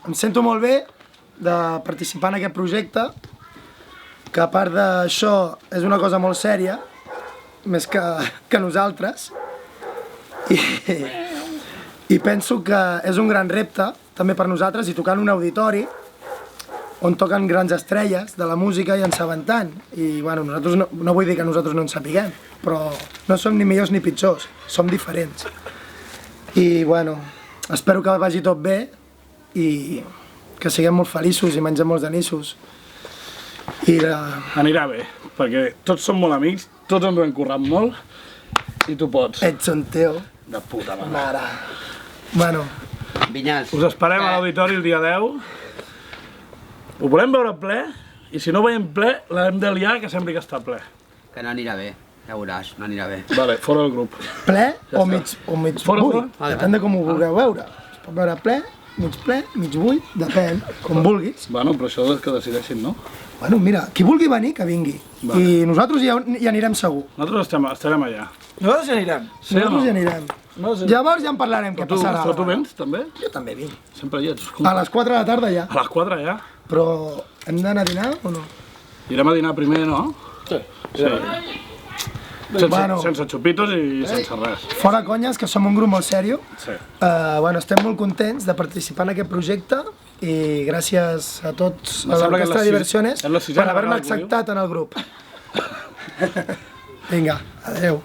em sento molt bé de participar en aquest projecte, que a part d'això és una cosa molt sèria, més que nosaltres, i penso que és un gran repte, també per nosaltres, i tocar en un auditori on toquen grans estrelles de la música i en saben tant. I bueno, nosaltres no vull dir que nosaltres no en sapiguem, però no som ni millors ni pitjors, som diferents. I bueno, espero que vagi tot bé i que siguem molt feliços i mengem molts anissos. Anirà bé, perquè tots som molt amics, tots ens ho hem currat molt i tu pots. Ets un teu. De puta mare. Mare. Bueno. Vinyals. Us esperem a l'auditori el dia 10. Ho volem veure ple, i si no veiem ple, l'hem de liar, que sembli que està ple. Que no anirà bé, ja veuràs, no anirà bé. Vale, fora del grup. Ple o mig buit, depèn de com ho vulgueu veure. Es pot veure ple, mig buit, depèn, com vulguis. Bueno, però això és que decideixin, no? Bueno, mira, qui vulgui venir, que vingui. Vale. I nosaltres hi anirem segur. Nosaltres estarem allà. Nosaltres hi anirem. Sí o no? Nosaltres hi anirem. Llavors ja en parlarem, què passarà. Però tu vens, també? Jo també vinc. Sempre hi ets. A les 4 de la tarda ja. A les 4 ja? Però hem d'anar a dinar o no? Irem a dinar primer, no? Sí. Sense xupitos i sense res. Fora conyes, que som un grup molt sèrio. Sí. Bueno, estem molt contents de participar en aquest projecte i gràcies a tots a l'Orquestra de Diversiones per haver-me acceptat en el grup. Vinga, adeu.